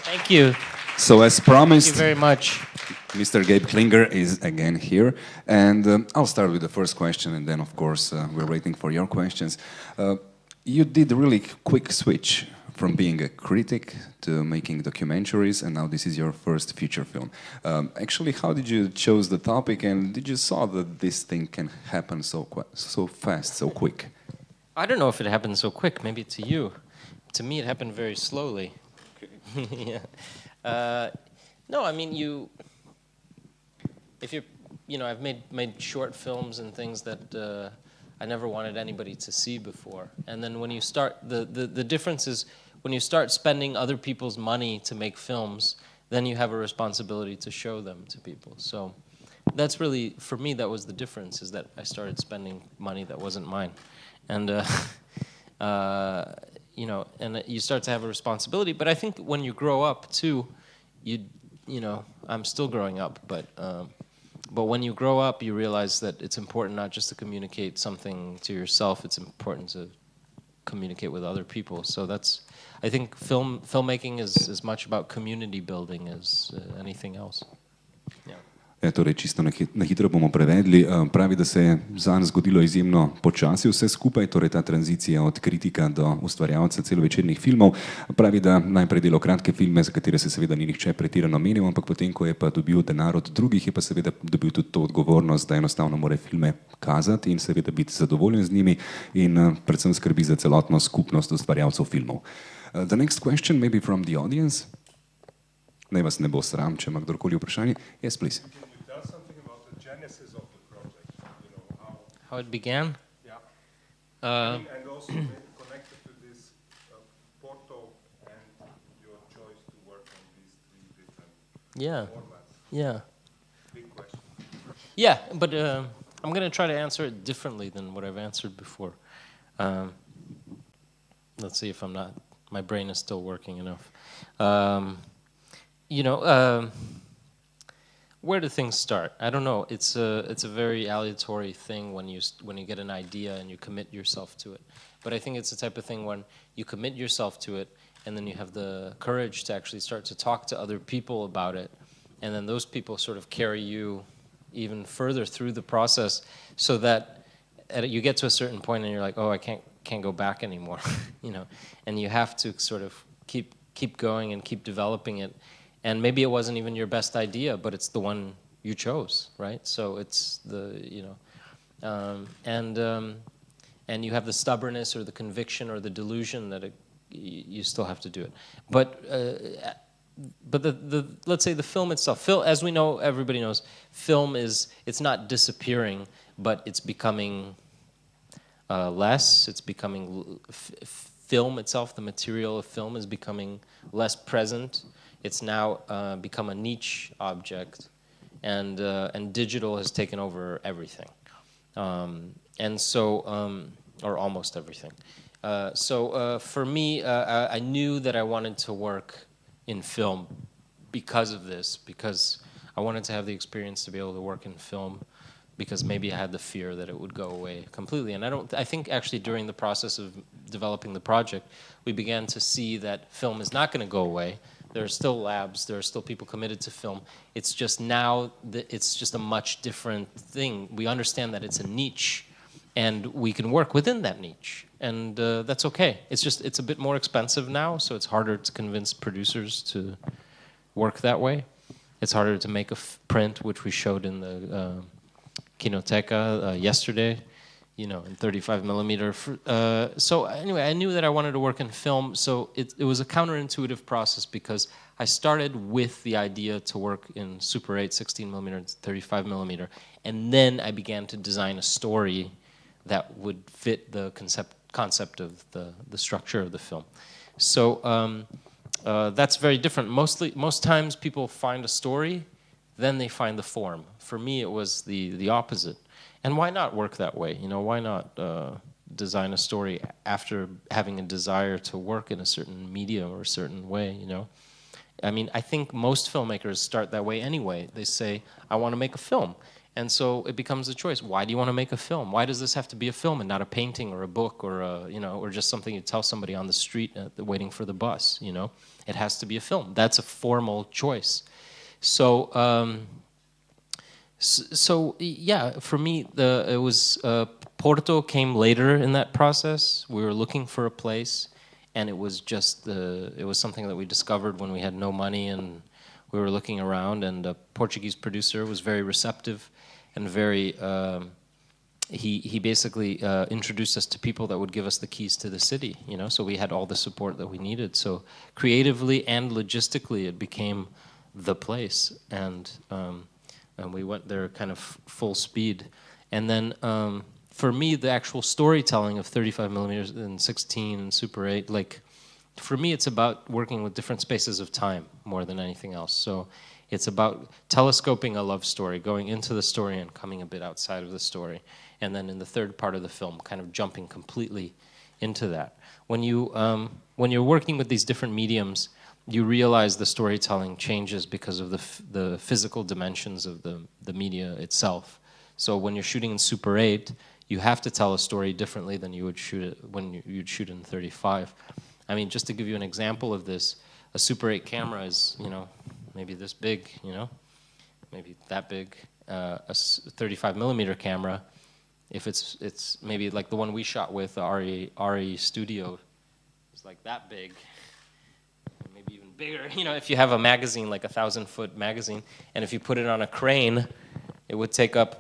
Thank you. So as promised, Thank you very much. Mr. Gabe Klinger is again here, and I'll start with the first question, and then of course we're waiting for your questions. You did a really quick switch from being a critic to making documentaries, and now this is your first feature film. Actually, how did you choose the topic, and did you saw that this thing can happen so fast, so quick? I don't know if it happened so quick. Maybe to you. To me, it happened very slowly. Yeah. No, I mean, if I've made short films and things that I never wanted anybody to see before. And then when you start, the difference is when you start spending other people's money to make films, then you have a responsibility to show them to people. So that's really, for me, that was the difference, is that I started spending money that wasn't mine. And, and you start to have a responsibility. But I think when you grow up, too, I'm still growing up, but when you grow up, you realize that it's important not just to communicate something to yourself, it's important to communicate with other people. So I think filmmaking is as much about community building as anything else. Yeah. Torej, čisto na hitro bomo prevedli. Pravi, da se je zanj zgodilo izjemno počasi vse skupaj, torej ta tranzicija od kritika do ustvarjalca celovečernih filmov. Pravi, da najprej delo kratke filme, za katere se seveda ni nihče pretirano menil, ampak potem, ko je pa dobil denar od drugih, je pa seveda dobil tudi to odgovornost, da enostavno mora filme kazati in seveda biti zadovoljen z njimi in predvsem skrbi za celotno skupnost ustvarjalcev filmov. The next question, maybe from the audience. Naj vas ne bo sram, če ima kdorkoli vprašanje. Yes, please. How it began? Yeah. And also connected to this Porto and your choice to work on these three different formats. Yeah. Big question. Yeah, but I'm going to try to answer it differently than what I've answered before. Let's see if my brain is still working enough. Where do things start? I don't know. It's a very aleatory thing when you get an idea and you commit yourself to it. But I think it's the type of thing when you commit yourself to it and then you have the courage to actually start to talk to other people about it, and then those people sort of carry you even further through the process, so that you get to a certain point and you're like, oh, I can't go back anymore, and you have to sort of keep going and keep developing it. And maybe it wasn't even your best idea, but it's the one you chose, right? So it's and you have the stubbornness or the conviction or the delusion that you still have to do it. But let's say the film itself, as we know, everybody knows, film it's not disappearing, but it's becoming less. It's becoming film itself, the material of film is becoming less present. It's now become a niche object, and digital has taken over everything, and so or almost everything. So for me, I knew that I wanted to work in film because of this, because I wanted to have the experience to be able to work in film, because maybe I had the fear that it would go away completely. And I think actually during the process of developing the project, we began to see that film is not going to go away. There are still labs, there are still people committed to film. It's just now, it's just a much different thing. We understand that it's a niche, and we can work within that niche. And that's okay. It's a bit more expensive now, so it's harder to convince producers to work that way. It's harder to make a print, which we showed in the Kinoteca yesterday, in 35 millimeter. So anyway, I knew that I wanted to work in film, so it was a counterintuitive process, because I started with the idea to work in Super 8, 16 millimeter, 35 millimeter, and then I began to design a story that would fit the concept of the structure of the film. So that's very different. Most times people find a story, then they find the form. For me, it was the opposite. And why not work that way? Why not design a story after having a desire to work in a certain medium or a certain way, I mean, I think most filmmakers start that way anyway. They say, I want to make a film. And so it becomes a choice. Why do you want to make a film? Why does this have to be a film and not a painting or a book or or just something you tell somebody on the street waiting for the bus? It has to be a film. That's a formal choice. So yeah, for me, it was Porto came later in that process. We were looking for a place, and it was something that we discovered when we had no money and we were looking around. And a Portuguese producer was very receptive and very. He basically introduced us to people that would give us the keys to the city. So we had all the support that we needed. So creatively and logistically, it became the place, and we went there kind of full speed. And then for me, the actual storytelling of 35 millimeters and 16 and Super 8, like for me, it's about working with different spaces of time more than anything else. So it's about telescoping a love story, going into the story and coming a bit outside of the story. And then in the third part of the film, kind of jumping completely into that. When you're working with these different mediums, you realize the storytelling changes because of the physical dimensions of the media itself. So when you're shooting in Super 8, you have to tell a story differently than you would shoot it when you'd shoot in 35. I mean, just to give you an example of this, a Super 8 camera is, maybe this big, maybe that big. A 35 millimeter camera, if it's maybe like the one we shot with, the RE Studio, it's like that big. Maybe even bigger, if you have a magazine, like a 1,000-foot magazine, and if you put it on a crane, it would take up,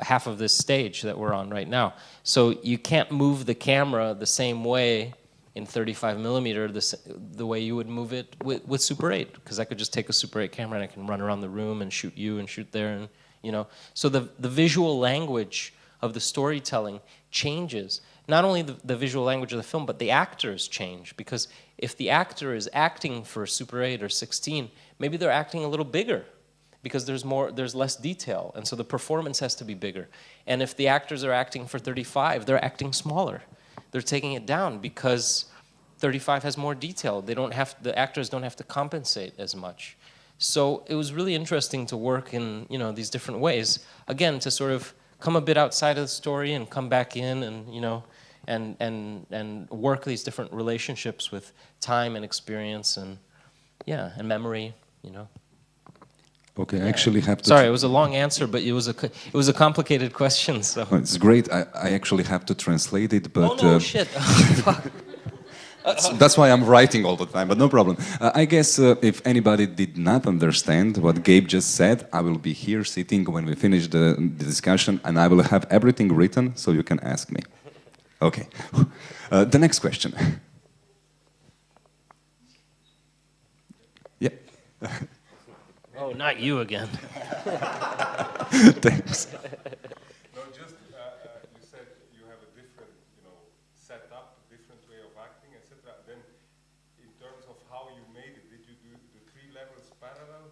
half of this stage that we're on right now. So you can't move the camera the same way in 35 millimeter, the way you would move it with Super 8, because I could just take a Super 8 camera and I can run around the room and shoot you and shoot there, and So the visual language of the storytelling changes. Not only the visual language of the film, but the actors change, because if the actor is acting for Super 8 or 16, maybe they're acting a little bigger because there's less detail, and so the performance has to be bigger. And if the actors are acting for 35, they're acting smaller. They're taking it down because 35 has more detail. The actors don't have to compensate as much. So it was really interesting to work in these different ways. Again, to sort of come a bit outside of the story and come back in, and work these different relationships with time and experience and memory. Okay, I actually have to. Sorry, it was a long answer, but it was a complicated question. So it's great. I actually have to translate it, but. Oh no, shit! Fuck. That's why I'm writing all the time, but no problem. I guess if anybody did not understand what Gabe just said, I will be here sitting when we finish the discussion, and I will have everything written, so you can ask me. Okay. The next question. Yeah. Oh, not you again. Thanks. No, just you said you have a different, setup, different way of acting, etc. Then, in terms of how you made it, did you do the 3 levels parallel?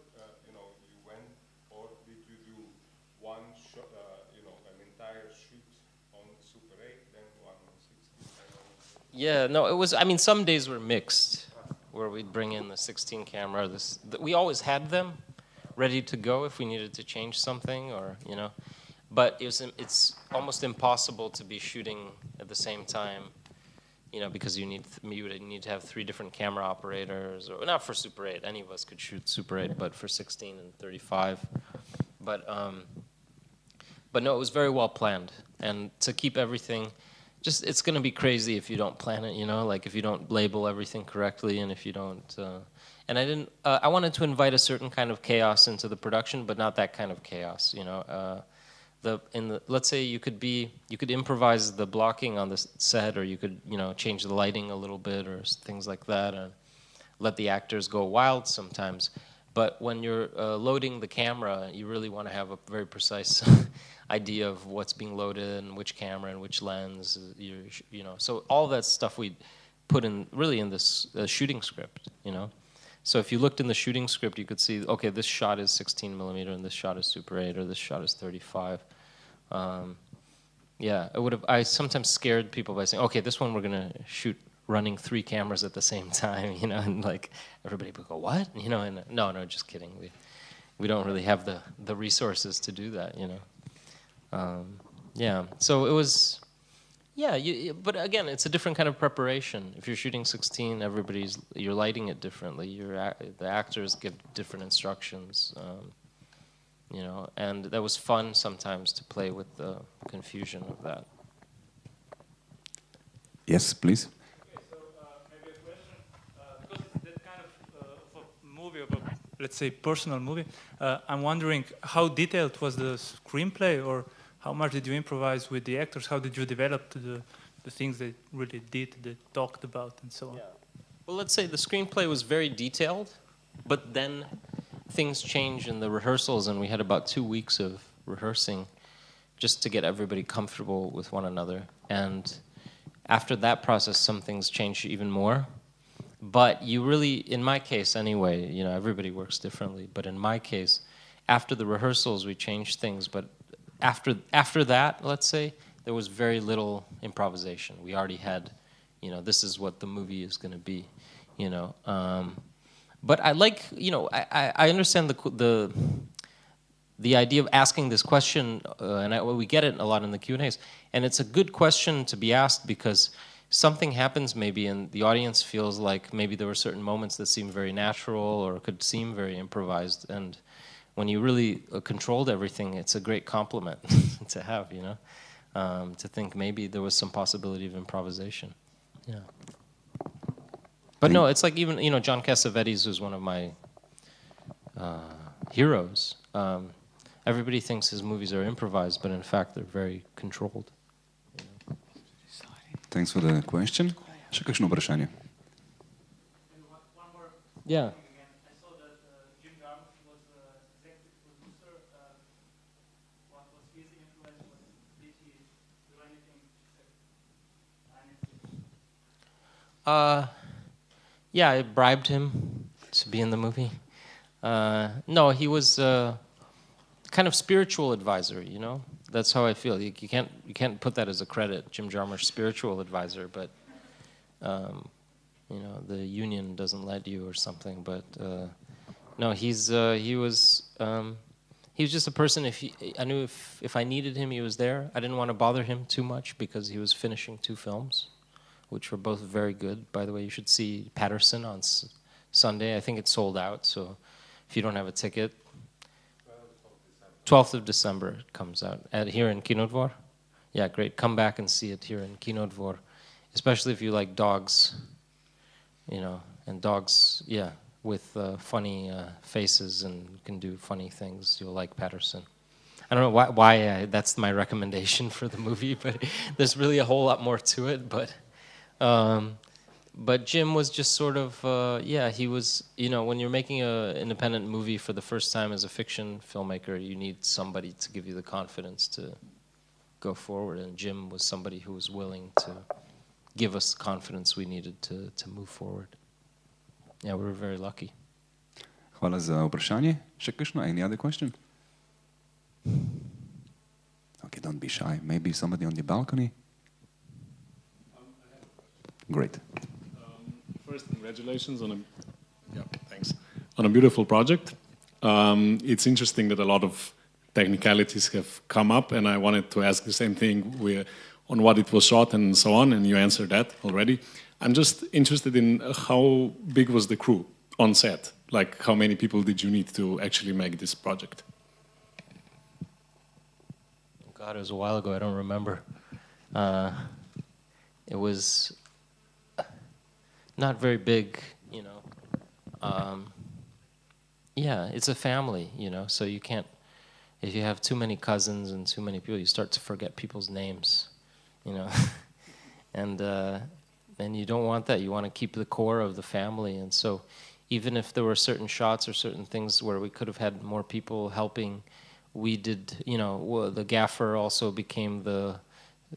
You went, or did you do one shot, an entire shoot on Super 8, then one on 16? Yeah, no, it was. I mean, some days were mixed, where we'd bring in the 16 camera. We always had them ready to go if we needed to change something, or but it's almost impossible to be shooting at the same time, because you would need to have 3 different camera operators, or not for Super 8. Any of us could shoot Super 8, but for 16 and 35. But no, it was very well planned, and to keep everything. It's going to be crazy if you don't plan it, like if you don't label everything correctly, and if you don't. And I didn't. I wanted to invite a certain kind of chaos into the production, but not that kind of chaos, Let's say you could improvise the blocking on the set, or you could change the lighting a little bit, or things like that, and let the actors go wild sometimes. But when you're loading the camera, you really want to have a very precise idea of what's being loaded and which camera and which lens. So all that stuff we put in really in this shooting script. So if you looked in the shooting script, you could see, okay, this shot is 16 millimeter and this shot is Super 8, or this shot is 35. I sometimes scared people by saying, okay, this one we're gonna shoot running 3 cameras at the same time, and like everybody would go, what? And no, just kidding. we don't really have the resources to do that, you know. Yeah, so it was, yeah, but again, it's a different kind of preparation. If you're shooting 16, you're lighting it differently. The actors give different instructions, you know, and that was fun sometimes to play with the confusion of that. Yes, please. Okay, so maybe a question, because it's that kind of a movie, of a, let's say, personal movie. I'm wondering how detailed was the screenplay, or how much did you improvise with the actors? How did you develop the things they really did, they talked about, and so on? Yeah. Well, let's say the screenplay was very detailed, but then things changed in the rehearsals, and we had about 2 weeks of rehearsing just to get everybody comfortable with one another. And after that process, some things changed even more. But you really, in my case anyway, you know, everybody works differently, but in my case, after the rehearsals, we changed things, but after that, let's say, there was very little improvisation. We already had, you know, this is what the movie is going to be, you know. But I like, you know, I understand the idea of asking this question, and we get it a lot in the Q&As, and it's a good question to be asked because something happens maybe and the audience feels like maybe there were certain moments that seemed very natural or could seem very improvised, and when you really controlled everything, it's a great compliment to have, you know, to think maybe there was some possibility of improvisation. Yeah. But no, it's like even, you know, John Cassavetes was one of my heroes. Everybody thinks his movies are improvised, but in fact, they're very controlled. You know? Thanks for the question. Še kakšno vprašanje? Yeah. Yeah, I bribed him to be in the movie. No, he was kind of spiritual advisor, you know? That's how I feel. You can't put that as a credit, Jim Jarmusch's spiritual advisor, but you know, the union doesn't let you or something. But no, he was just a person. I knew if I needed him, he was there. I didn't want to bother him too much because he was finishing 2 films, which were both very good. By the way, you should see Patterson on Sunday. I think it's sold out, so if you don't have a ticket, 12th of December it comes out here in Kinodvor. Yeah, great. Come back and see it here in Kinodvor, especially if you like dogs, you know, and dogs, yeah, with funny faces and can do funny things. You'll like Patterson. I don't know why that's my recommendation for the movie, but there's really a whole lot more to it. But Jim was just sort of, yeah, he was, you know, when you're making an independent movie for the first time as a fiction filmmaker, you need somebody to give you the confidence to go forward. And Jim was somebody who was willing to give us the confidence we needed to move forward. Yeah, we were very lucky. Hvala za vprašanje. Še kakšno? Any other question? Okay, don't be shy. Maybe somebody on the balcony? Great. First, congratulations on a beautiful project. It's interesting that a lot of technicalities have come up, and I wanted to ask the same thing on what it was shot and so on, and you answered that already. I'm just interested in how big was the crew on set? Like, how many people did you need to actually make this project? God, it was a while ago. I don't remember. It was not very big, you know. Yeah, it's a family, you know, so you can't, if you have too many cousins and too many people, you start to forget people's names, you know. And you don't want that. You want to keep the core of the family. And so even if there were certain shots or certain things where we could have had more people helping, we did, you know, the gaffer also became the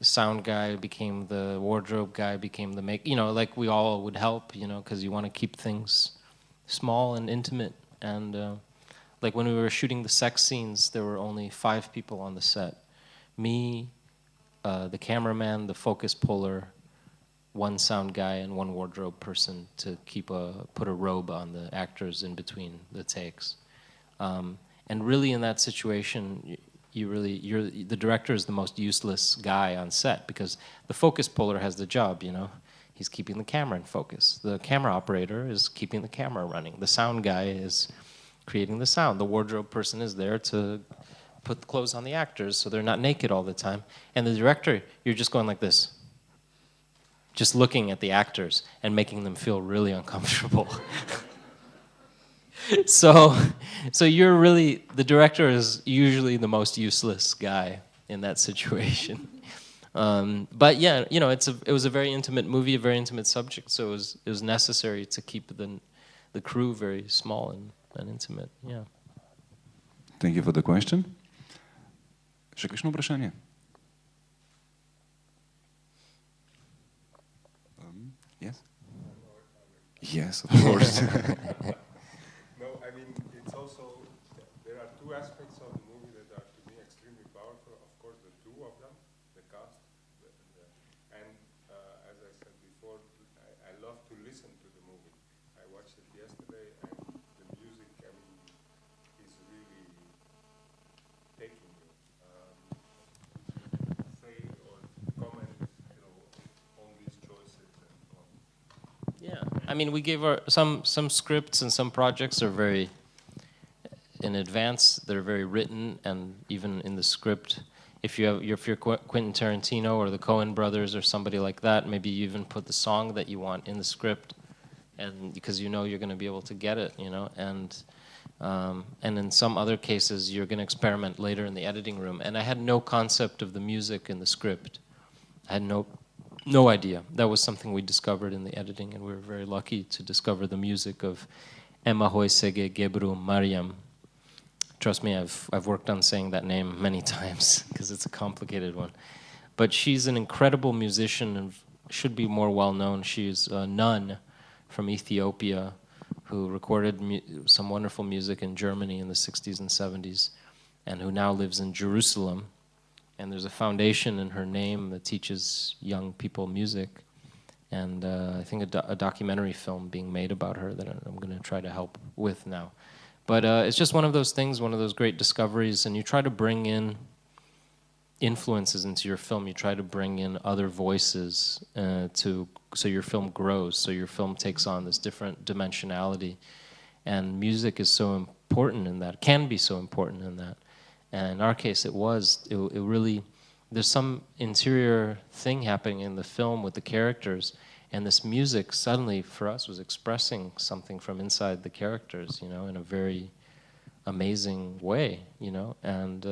sound guy, became the wardrobe guy, became the you know, like we all would help, you know, because you want to keep things small and intimate. And like when we were shooting the sex scenes, there were only 5 people on the set. Me, the cameraman, the focus puller, 1 sound guy, and 1 wardrobe person to put a robe on the actors in between the takes. And really in that situation, the director is the most useless guy on set, because the focus puller has the job, you know. He's keeping the camera in focus. The camera operator is keeping the camera running. The sound guy is creating the sound. The wardrobe person is there to put the clothes on the actors so they're not naked all the time. And the director, you're just going like this, just looking at the actors and making them feel really uncomfortable. So you're really, the director is usually the most useless guy in that situation. But yeah, you know, it was a very intimate movie, a very intimate subject, so it was necessary to keep the crew very small and intimate. Yeah. Thank you for the question. Še kakšno vprašanje? Yes? Yes, of course. No, I mean, it's also, there are two aspects of the movie that are to me extremely powerful. Of course, the two of them, the cast, and as I said before, I love to listen to the movie. I watched it yesterday, and the music, I mean, is really taking me. Say or comment, you know, on these choices and so on. Yeah, I mean, we gave some scripts and some projects are very in advance. They're very written, and even in the script, if you're Quentin Tarantino or the Coen brothers or somebody like that, maybe you even put the song that you want in the script, and because you know you're going to be able to get it, you know, and in some other cases you're going to experiment later in the editing room. And I had no concept of the music in the script. I had no idea. That was something we discovered in the editing, and we were very lucky to discover the music of Emma Hoysege Gebru-Mariam. Trust me, I've worked on saying that name many times because it's a complicated one. But she's an incredible musician and should be more well known. She's a nun from Ethiopia who recorded some wonderful music in Germany in the 60s and 70s, and who now lives in Jerusalem. And there's a foundation in her name that teaches young people music. And I think a documentary film being made about her that I'm going to try to help with now. But it's just one of those things, one of those great discoveries, and you try to bring in influences into your film. You try to bring in other voices so your film grows, so your film takes on this different dimensionality. And music is so important in that, can be so important in that. And in our case, it really, there's some interior thing happening in the film with the characters, and this music suddenly, for us, was expressing something from inside the characters, you know, in a very amazing way, you know. And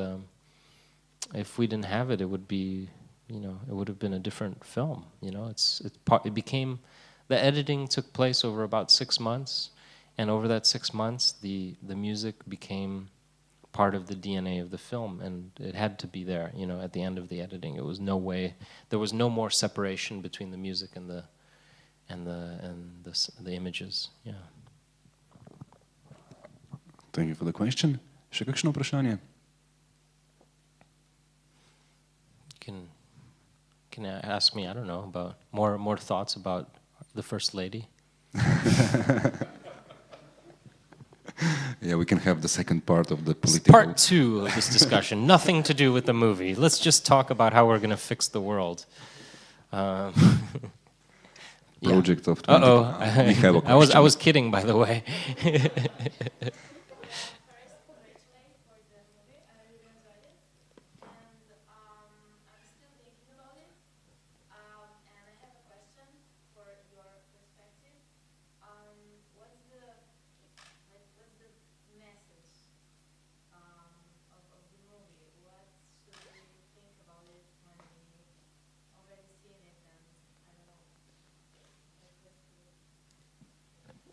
if we didn't have it, it would be, you know, it would have been a different film, you know. It became, the editing took place over about 6 months, and over that 6 months, the music became part of the DNA of the film, and it had to be there, you know, at the end of the editing. It was no way, there was no more separation between the music and the images. Yeah. Thank you for the question. Še kakšno vprašanje? Can you ask me, I don't know, about more thoughts about the First Lady? Yeah, we can have the second part of the It's political... part 2 of this discussion, nothing to do with the movie. Let's just talk about how we're going to fix the world. Project of 20... Uh-oh. We have a question. I was kidding, by the way.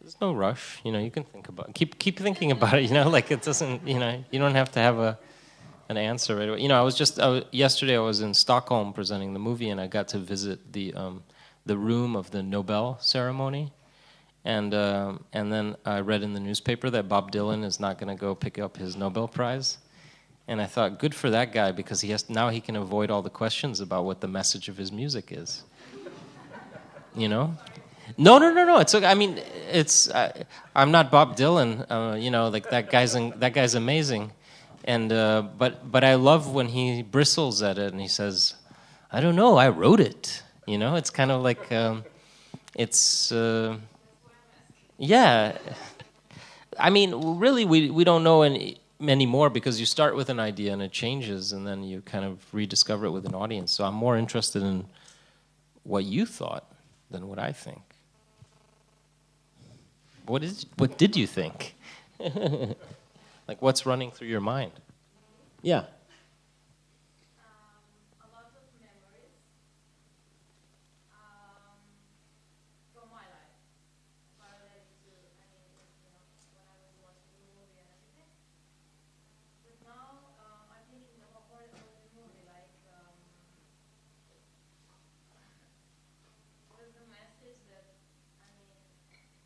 There's no rush, you know. You can think about it. Keep thinking about it, you know. Like, it doesn't, you know. You don't have to have an answer right away. You know, yesterday I was in Stockholm presenting the movie, and I got to visit the room of the Nobel ceremony, and then I read in the newspaper that Bob Dylan is not going to go pick up his Nobel Prize, and I thought, good for that guy, because now he can avoid all the questions about what the message of his music is. You know. No, no, no, no. It's okay. I mean, it's. I'm not Bob Dylan. You know, like that guy's amazing, and but I love when he bristles at it and he says, "I don't know. I wrote it." You know, it's kind of like it's. Yeah. I mean, really, we don't know any more because you start with an idea and it changes, and then you kind of rediscover it with an audience. So I'm more interested in what you thought than what I think. What did you think? Like, what's running through your mind? Yeah. A lot of memories from my life, parallel to, I mean, you know, when I was watching the movie and everything. But now I'm thinking of a part of the movie, like there's a message that, I mean,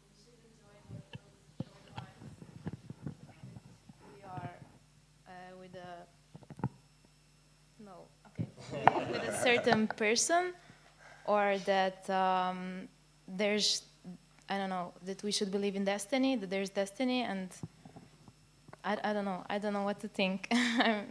we should enjoy those short times that we are with a no, okay, with a certain person, or that there's, I don't know, that we should believe in destiny, that there's destiny, and I don't know what to think. I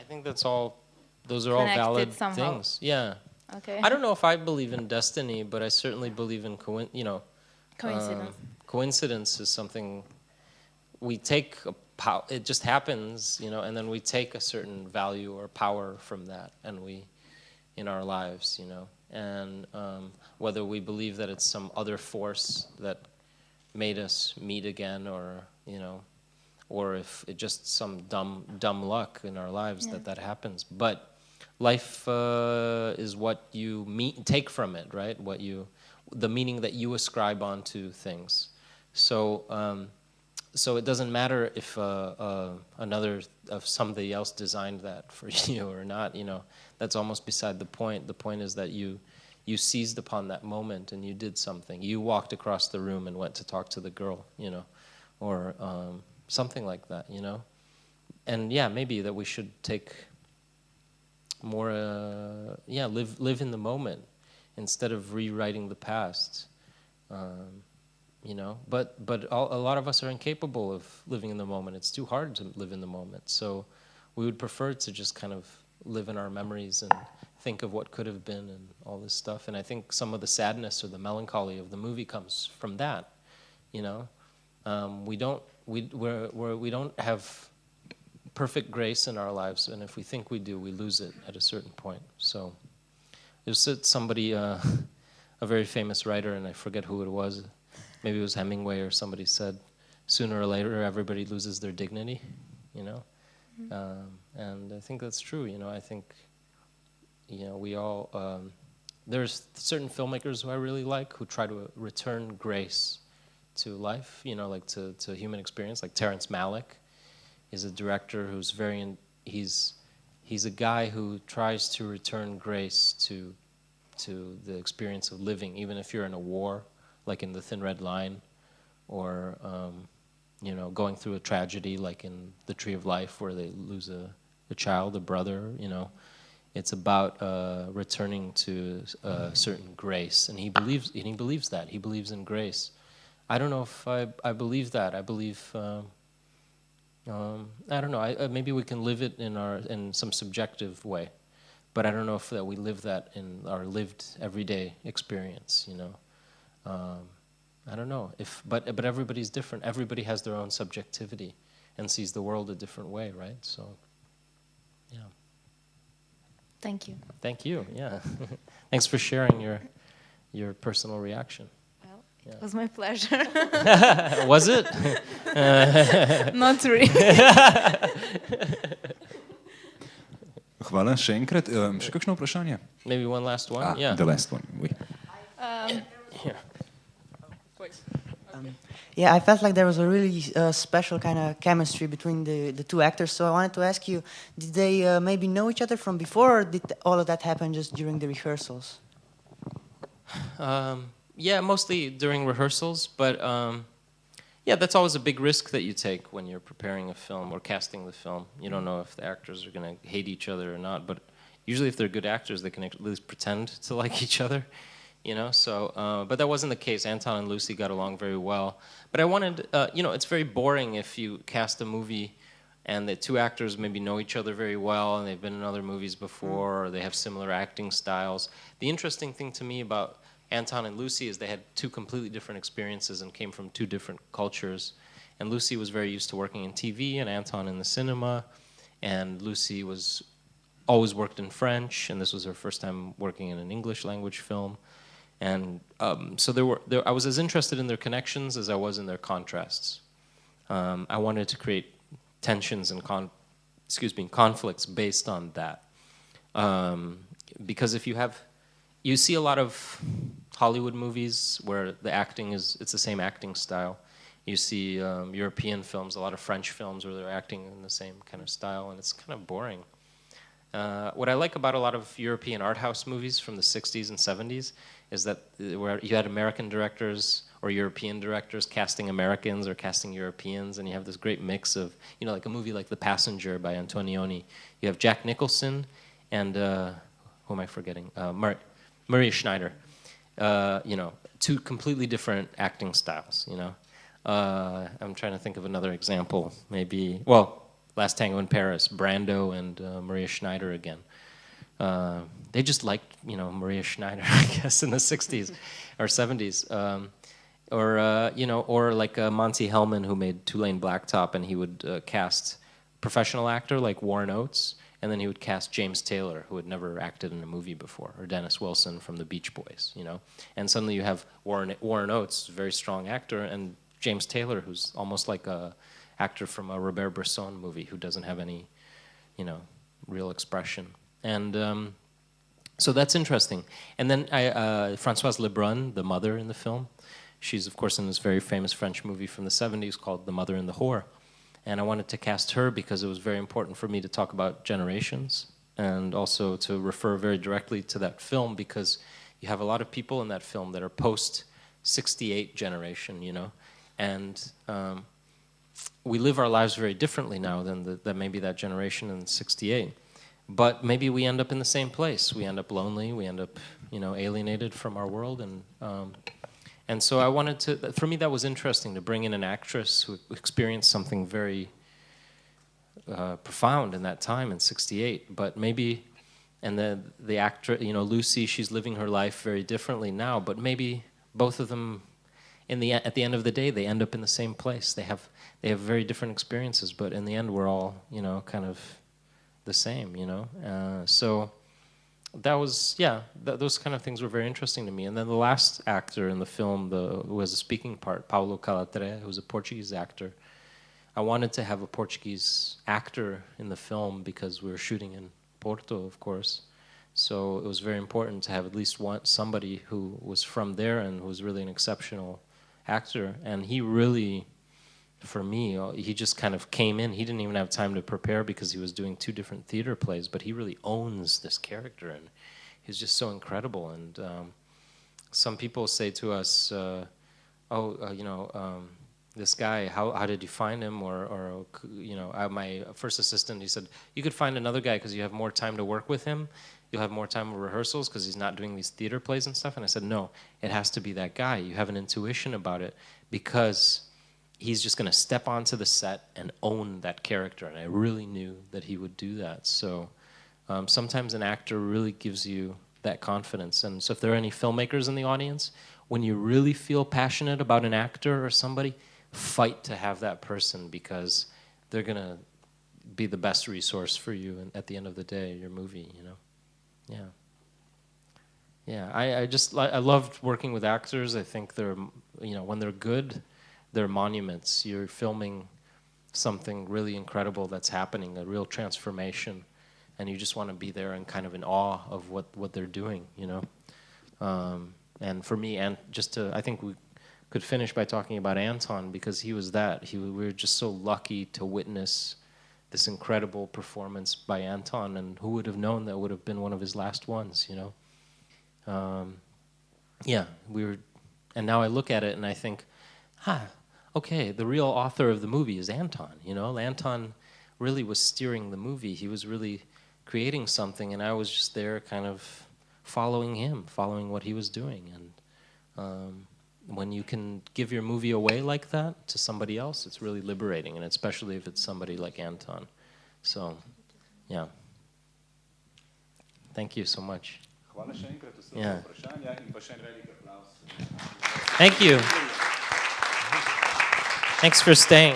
think that's all. Those are all Connected valid somehow. things. Yeah. Okay. I don't know if I believe in destiny, but I certainly believe in Coincidence. Coincidence is something we take. It just happens, you know, and then we take a certain value or power from that, and we, in our lives, you know, and whether we believe that it's some other force that made us meet again, or you know, or if it's just some dumb luck in our lives that happens. But life is what you take from it, right? The meaning that you ascribe onto things. So. So it doesn't matter if somebody else designed that for you or not. You know, that's almost beside the point. The point is that you seized upon that moment and you did something. You walked across the room and went to talk to the girl, you know, or something like that, you know. And yeah, maybe that we should take more, live in the moment instead of rewriting the past. You know, but a lot of us are incapable of living in the moment. It's too hard to live in the moment. So we would prefer to just kind of live in our memories and think of what could have been and all this stuff. And I think some of the sadness or the melancholy of the movie comes from that. You know, we don't have perfect grace in our lives, and if we think we do, we lose it at a certain point. So there's somebody, a very famous writer, and I forget who it was. Maybe it was Hemingway or somebody said, sooner or later everybody loses their dignity, you know? And I think that's true, you know. I think, you know, we all, there's certain filmmakers who I really like who try to return grace to life, you know, like to human experience, like Terrence Malick is a director who's he's a guy who tries to return grace to the experience of living, even if you're in a war, like in The Thin Red Line, or you know, going through a tragedy like in The Tree of Life, where they lose a child, a brother. You know, it's about returning to a certain grace, and he believes that. He believes in grace. I don't know if I believe that. I believe I don't know. Maybe we can live it in some subjective way, but I don't know if that we live that in our lived everyday experience. You know. I don't know but everybody's different. Everybody has their own subjectivity and sees the world a different way, right? So, yeah. Thank you. Thank you. Yeah. Thanks for sharing your personal reaction. Well, it was my pleasure. Was it? Not really. Hvala še enkrat. Še kakšno vprašanje? Maybe one last one. Yeah. The last one. Oui. Here. Yeah, I felt like there was a really special kind of chemistry between the two actors. So I wanted to ask you, did they maybe know each other from before, or did all of that happen just during the rehearsals? Yeah, mostly during rehearsals, but yeah, that's always a big risk that you take when you're preparing a film or casting the film. You don't know if the actors are going to hate each other or not, but usually if they're good actors, they can at least pretend to like each other. you know. So, but that wasn't the case. Anton and Lucy got along very well. But I wanted, you know, it's very boring if you cast a movie and the two actors maybe know each other very well and they've been in other movies before or they have similar acting styles. The interesting thing to me about Anton and Lucy is they had two completely different experiences and came from two different cultures. And Lucy was very used to working in TV and Anton in the cinema. And Lucy was always worked in French, and this was her first time working in an English language film. And so I was as interested in their connections as I was in their contrasts. I wanted to create tensions and conflicts based on that. Because if you see a lot of Hollywood movies where the acting it's the same acting style. You see European films, a lot of French films where they're acting in the same kind of style, and it's kind of boring. What I like about a lot of European art house movies from the 60s and 70s is that where you had American directors or European directors casting Americans or casting Europeans, and you have this great mix of, you know, like a movie like The Passenger by Antonioni. You have Jack Nicholson and, who am I forgetting? Maria Schneider. You know, two completely different acting styles, you know. I'm trying to think of another example, maybe, well, Last Tango in Paris, Brando and Maria Schneider again. They just liked, you know, Maria Schneider, I guess, in the 60s or 70s. You know, or like Monty Hellman, who made Tulane Blacktop, and he would cast professional actor like Warren Oates, and then he would cast James Taylor, who had never acted in a movie before, or Dennis Wilson from the Beach Boys, you know. And suddenly you have Warren Oates, very strong actor, and James Taylor, who's almost like a actor from a Robert Bresson movie who doesn't have any, you know, real expression. And so that's interesting. And then Françoise Lebrun, the mother in the film, she's of course in this very famous French movie from the 70s called The Mother and the Whore. And I wanted to cast her because it was very important for me to talk about generations and also to refer very directly to that film, because you have a lot of people in that film that are post-68 generation, you know. And we live our lives very differently now than maybe that generation in '68. But maybe we end up in the same place. We end up lonely. We end up, you know, alienated from our world. And so I wanted to, for me that was interesting, to bring in an actress who experienced something very profound in that time in '68. But maybe, and the actress, you know, Lucy, she's living her life very differently now. But maybe both of them, at the end of the day, they end up in the same place. They have very different experiences, but in the end, we're all, you know, kind of the same, you know. So that was, yeah, those kind of things were very interesting to me. And then the last actor in the film, who has a speaking part, Paulo Calatré, who's a Portuguese actor. I wanted to have a Portuguese actor in the film because we were shooting in Porto, of course. So it was very important to have at least somebody who was from there and who was really an exceptional actor. And he really, for me, he just kind of came in. He didn't even have time to prepare because he was doing 2 different theater plays, but he really owns this character, and he's just so incredible. And some people say to us, you know, this guy, how did you find him? Or you know, my first assistant, he said, you could find another guy because you have more time to work with him. You'll have more time for rehearsals because he's not doing these theater plays and stuff. And I said, no, it has to be that guy. You have an intuition about it because he's just going to step onto the set and own that character. And I really knew that he would do that. So sometimes an actor really gives you that confidence. And so if there are any filmmakers in the audience, when you really feel passionate about an actor or somebody, fight to have that person, because they're going to be the best resource for you at the end of the day, your movie, you know. Yeah. Yeah, I loved working with actors. I think they're, you know, when they're good, they're monuments. You're filming something really incredible that's happening, a real transformation, and you just want to be there and kind of in awe of what they're doing, you know. And for me, and I think we could finish by talking about Anton, because he was that. We were just so lucky to witness this incredible performance by Anton, and who would have known that would have been one of his last ones, you know? Yeah, and now I look at it and I think, okay, the real author of the movie is Anton, you know? Anton really was steering the movie. He was really creating something, and I was just there kind of following him, following what he was doing. And when you can give your movie away like that to somebody else, it's really liberating, and especially if it's somebody like Anton. So, yeah. Thank you so much. Yeah. Thank you. Thanks for staying.